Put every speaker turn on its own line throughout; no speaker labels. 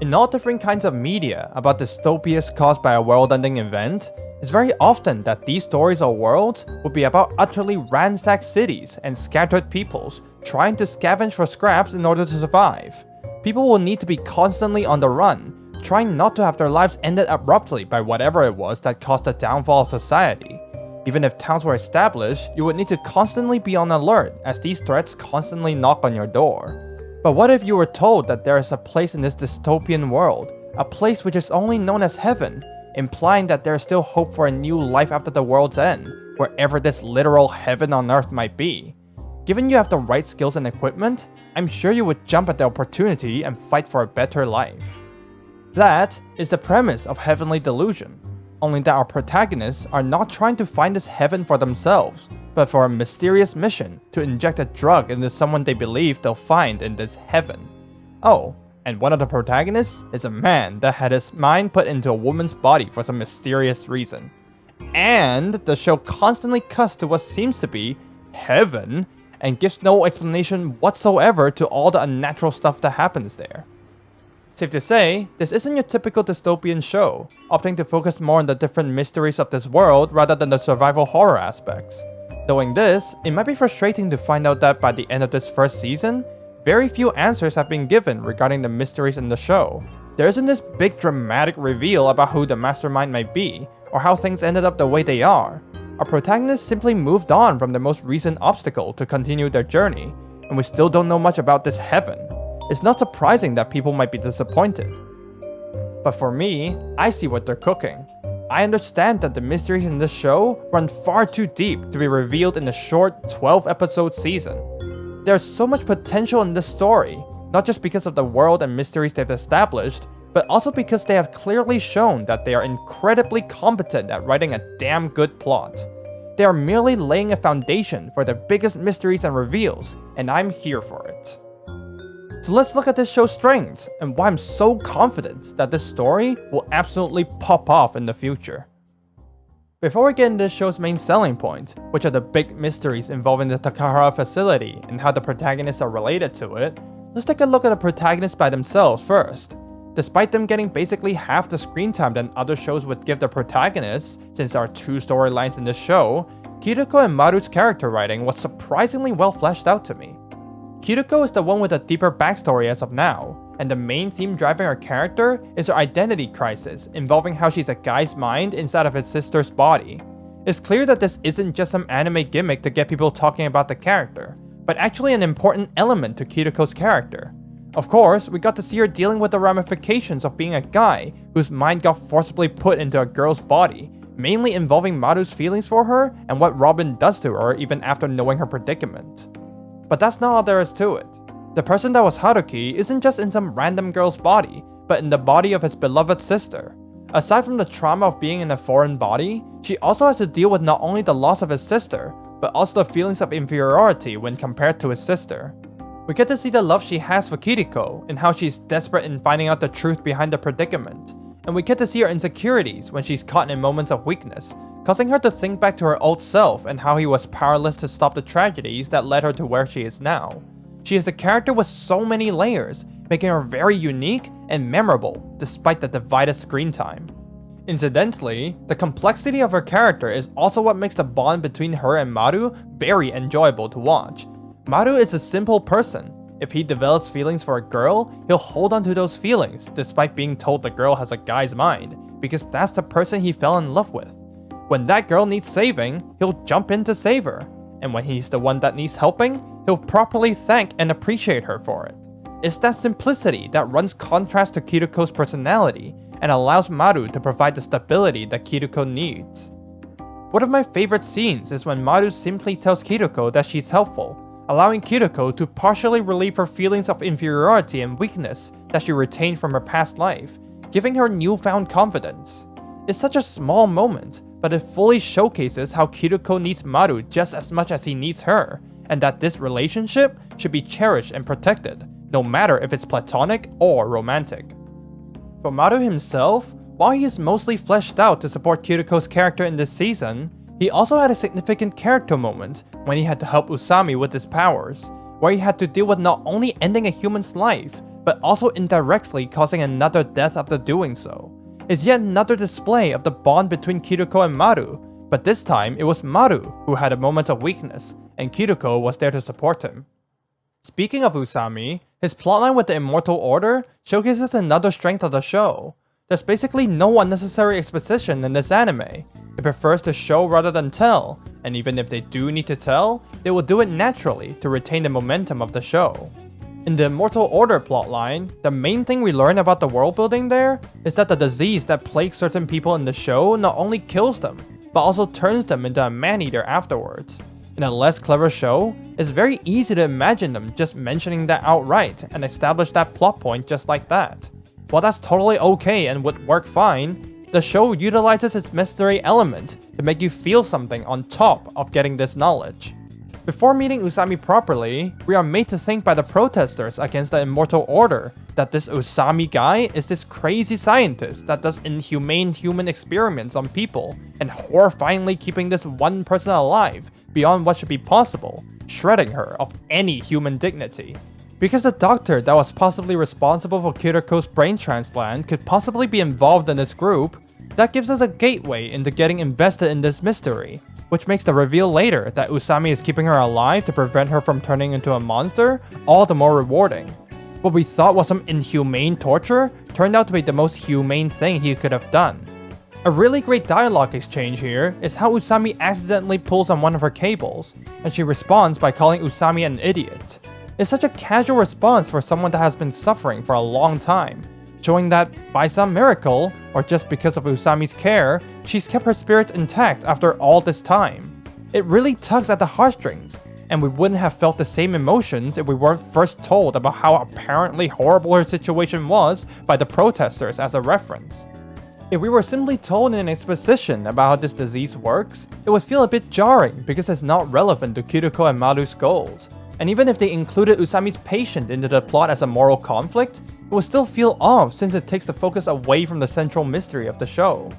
In all different kinds of media about dystopias caused by a world-ending event, it's very often that these stories or worlds will be about utterly ransacked cities and scattered peoples trying to scavenge for scraps in order to survive. People will need to be constantly on the run, trying not to have their lives ended abruptly by whatever it was that caused the downfall of society. Even if towns were established, you would need to constantly be on alert as these threats constantly knock on your door. But what if you were told that there is a place in this dystopian world, a place which is only known as heaven, implying that there is still hope for a new life after the world's end, wherever this literal heaven on earth might be? Given you have the right skills and equipment, I'm sure you would jump at the opportunity and fight for a better life. That is the premise of Heavenly Delusion, only that our protagonists are not trying to find this heaven for themselves, but for a mysterious mission to inject a drug into someone they believe they'll find in this heaven. Oh, and one of the protagonists is a man that had his mind put into a woman's body for some mysterious reason. And the show constantly cuts to what seems to be heaven and gives no explanation whatsoever to all the unnatural stuff that happens there. Safe to say, this isn't your typical dystopian show, opting to focus more on the different mysteries of this world rather than the survival horror aspects. Knowing this, it might be frustrating to find out that by the end of this first season, very few answers have been given regarding the mysteries in the show. There isn't this big dramatic reveal about who the mastermind might be, or how things ended up the way they are. Our protagonists simply moved on from the most recent obstacle to continue their journey, and we still don't know much about this heaven. It's not surprising that people might be disappointed. But for me, I see what they're cooking. I understand that the mysteries in this show run far too deep to be revealed in a short 12-episode season. There's so much potential in this story, not just because of the world and mysteries they've established, but also because they have clearly shown that they are incredibly competent at writing a damn good plot. They are merely laying a foundation for the biggest mysteries and reveals, and I'm here for it. So let's look at this show's strengths and why I'm so confident that this story will absolutely pop off in the future. Before we get into this show's main selling point, which are the big mysteries involving the Takahara facility and how the protagonists are related to it, let's take a look at the protagonists by themselves first. Despite them getting basically half the screen time than other shows would give their protagonists, since there are two storylines in this show, Kiriko and Maru's character writing was surprisingly well fleshed out to me. Kiriko is the one with a deeper backstory as of now, and the main theme driving her character is her identity crisis involving how she's a guy's mind inside of his sister's body. It's clear that this isn't just some anime gimmick to get people talking about the character, but actually an important element to Kiriko's character. Of course, we got to see her dealing with the ramifications of being a guy whose mind got forcibly put into a girl's body, mainly involving Maru's feelings for her and what Robin does to her even after knowing her predicament. But that's not all there is to it. The person that was Haruki isn't just in some random girl's body, but in the body of his beloved sister. Aside from the trauma of being in a foreign body, she also has to deal with not only the loss of his sister, but also the feelings of inferiority when compared to his sister. We get to see the love she has for Kiriko and how she's desperate in finding out the truth behind the predicament, and we get to see her insecurities when she's caught in moments of weakness, causing her to think back to her old self and how he was powerless to stop the tragedies that led her to where she is now. She is a character with so many layers, making her very unique and memorable despite the divided screen time. Incidentally, the complexity of her character is also what makes the bond between her and Maru very enjoyable to watch. Maru is a simple person. If he develops feelings for a girl, he'll hold on to those feelings despite being told the girl has a guy's mind, because that's the person he fell in love with. When that girl needs saving, he'll jump in to save her, and when he's the one that needs helping, he'll properly thank and appreciate her for it. It's that simplicity that runs contrast to Kiriko's personality and allows Maru to provide the stability that Kiriko needs. One of my favorite scenes is when Maru simply tells Kiriko that she's helpful, allowing Kiriko to partially relieve her feelings of inferiority and weakness that she retained from her past life, giving her newfound confidence. It's such a small moment, but it fully showcases how Kiriko needs Maru just as much as he needs her, and that this relationship should be cherished and protected, no matter if it's platonic or romantic. For Maru himself, while he is mostly fleshed out to support Kiriko's character in this season, he also had a significant character moment when he had to help Usami with his powers, where he had to deal with not only ending a human's life, but also indirectly causing another death after doing so, is yet another display of the bond between Kiriko and Maru, but this time it was Maru who had a moment of weakness, and Kiriko was there to support him. Speaking of Usami, his plotline with the Immortal Order showcases another strength of the show. There's basically no unnecessary exposition in this anime. It prefers to show rather than tell, and even if they do need to tell, they will do it naturally to retain the momentum of the show. In the Immortal Order plotline, the main thing we learn about the world building there is that the disease that plagues certain people in the show not only kills them, but also turns them into a man-eater afterwards. In a less clever show, it's very easy to imagine them just mentioning that outright and establish that plot point just like that. While that's totally okay and would work fine, the show utilizes its mystery element to make you feel something on top of getting this knowledge. Before meeting Usami properly, we are made to think by the protesters against the Immortal Order that this Usami guy is this crazy scientist that does inhumane human experiments on people and horrifyingly keeping this one person alive beyond what should be possible, shredding her of any human dignity. Because the doctor that was possibly responsible for Kiriko's brain transplant could possibly be involved in this group, that gives us a gateway into getting invested in this mystery, which makes the reveal later that Usami is keeping her alive to prevent her from turning into a monster all the more rewarding. What we thought was some inhumane torture turned out to be the most humane thing he could have done. A really great dialogue exchange here is how Usami accidentally pulls on one of her cables, and she responds by calling Usami an idiot. It's such a casual response for someone that has been suffering for a long time, showing that, by some miracle, or just because of Usami's care, she's kept her spirit intact after all this time. It really tugs at the heartstrings, and we wouldn't have felt the same emotions if we weren't first told about how apparently horrible her situation was by the protesters as a reference. If we were simply told in an exposition about how this disease works, it would feel a bit jarring because it's not relevant to Kiriko and Maru's goals. And even if they included Usami's patient into the plot as a moral conflict, it would still feel off since it takes the focus away from the central mystery of the show.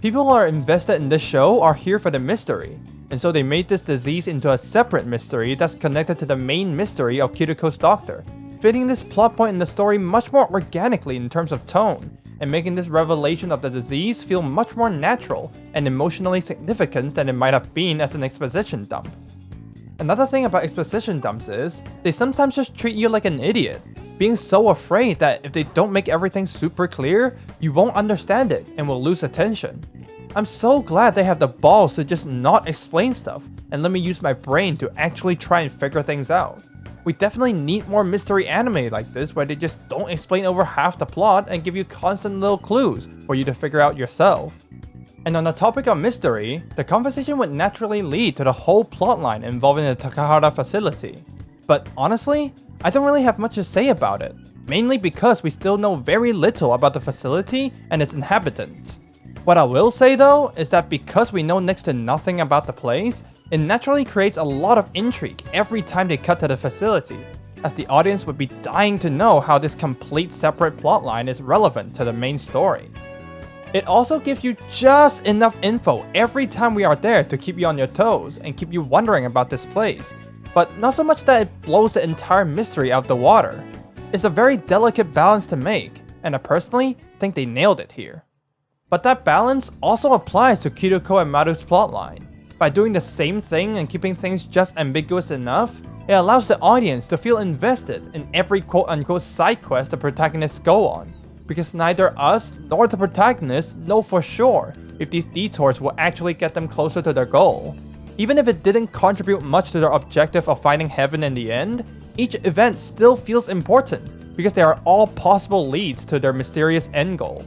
People who are invested in this show are here for the mystery, and so they made this disease into a separate mystery that's connected to the main mystery of Kiriko's doctor, fitting this plot point in the story much more organically in terms of tone, and making this revelation of the disease feel much more natural and emotionally significant than it might have been as an exposition dump. Another thing about exposition dumps is, they sometimes just treat you like an idiot, being so afraid that if they don't make everything super clear, you won't understand it and will lose attention. I'm so glad they have the balls to just not explain stuff and let me use my brain to actually try and figure things out. We definitely need more mystery anime like this where they just don't explain over half the plot and give you constant little clues for you to figure out yourself. And on the topic of mystery, the conversation would naturally lead to the whole plotline involving the Takahara facility. But honestly, I don't really have much to say about it, mainly because we still know very little about the facility and its inhabitants. What I will say though, is that because we know next to nothing about the place, it naturally creates a lot of intrigue every time they cut to the facility, as the audience would be dying to know how this complete separate plotline is relevant to the main story. It also gives you just enough info every time we are there to keep you on your toes and keep you wondering about this place, but not so much that it blows the entire mystery out the water. It's a very delicate balance to make, and I personally think they nailed it here. But that balance also applies to Kiriko and Maru's plotline. By doing the same thing and keeping things just ambiguous enough, it allows the audience to feel invested in every quote-unquote side quest the protagonists go on, because neither us nor the protagonists know for sure if these detours will actually get them closer to their goal. Even if it didn't contribute much to their objective of finding heaven in the end, each event still feels important because they are all possible leads to their mysterious end goal.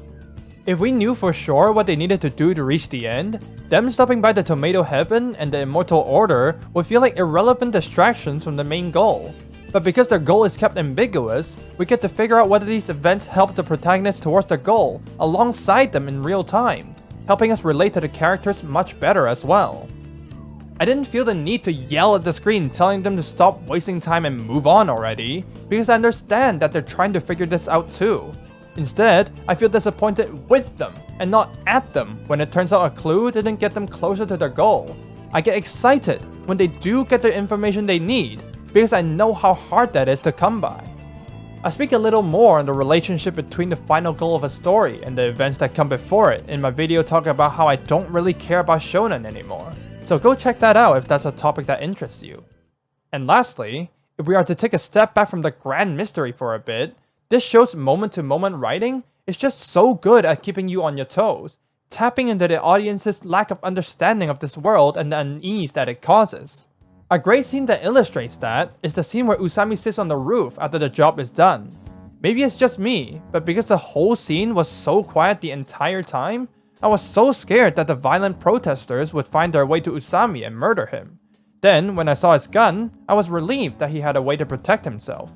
If we knew for sure what they needed to do to reach the end, them stopping by the Tomato Heaven and the Immortal Order would feel like irrelevant distractions from the main goal. But because their goal is kept ambiguous, we get to figure out whether these events help the protagonists towards their goal alongside them in real time, helping us relate to the characters much better as well. I didn't feel the need to yell at the screen telling them to stop wasting time and move on already, because I understand that they're trying to figure this out too. Instead, I feel disappointed with them and not at them when it turns out a clue didn't get them closer to their goal. I get excited when they do get the information they need, because I know how hard that is to come by. I speak a little more on the relationship between the final goal of a story and the events that come before it in my video talking about how I don't really care about shonen anymore. So go check that out if that's a topic that interests you. And lastly, if we are to take a step back from the grand mystery for a bit, this show's moment-to-moment writing is just so good at keeping you on your toes, tapping into the audience's lack of understanding of this world and the unease that it causes. A great scene that illustrates that is the scene where Usami sits on the roof after the job is done. Maybe it's just me, but because the whole scene was so quiet the entire time, I was so scared that the violent protesters would find their way to Usami and murder him. Then, when I saw his gun, I was relieved that he had a way to protect himself.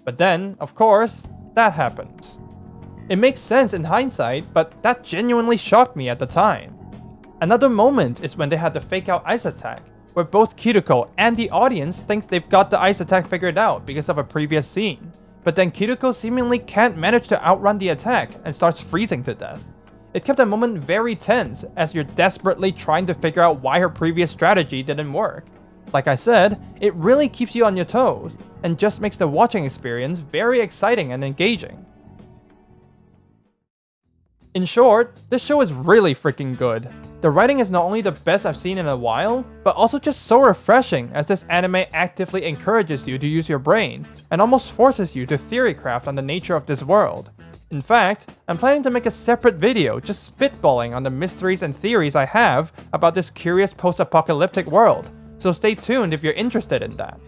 But then, of course, that happens. It makes sense in hindsight, but that genuinely shocked me at the time. Another moment is when they had the fake out ice attack, where both Kiriko and the audience think they've got the ice attack figured out because of a previous scene. But then Kiriko seemingly can't manage to outrun the attack and starts freezing to death. It kept the moment very tense as you're desperately trying to figure out why her previous strategy didn't work. Like I said, it really keeps you on your toes, and just makes the watching experience very exciting and engaging. In short, this show is really freaking good. The writing is not only the best I've seen in a while, but also just so refreshing as this anime actively encourages you to use your brain, and almost forces you to theorycraft on the nature of this world. In fact, I'm planning to make a separate video just spitballing on the mysteries and theories I have about this curious post-apocalyptic world, so stay tuned if you're interested in that.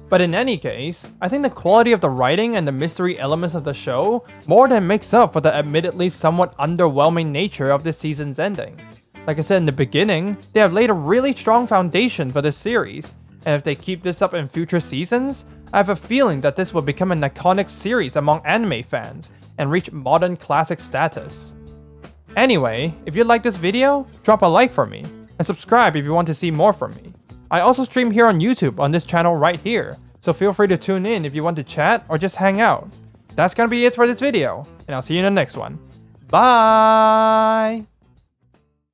But in any case, I think the quality of the writing and the mystery elements of the show more than makes up for the admittedly somewhat underwhelming nature of this season's ending. Like I said in the beginning, they have laid a really strong foundation for this series, and if they keep this up in future seasons, I have a feeling that this will become an iconic series among anime fans and reach modern classic status. Anyway, if you like this video, drop a like for me, and subscribe if you want to see more from me. I also stream here on YouTube on this channel right here, so feel free to tune in if you want to chat or just hang out. That's gonna be it for this video, and I'll see you in the next one. Bye!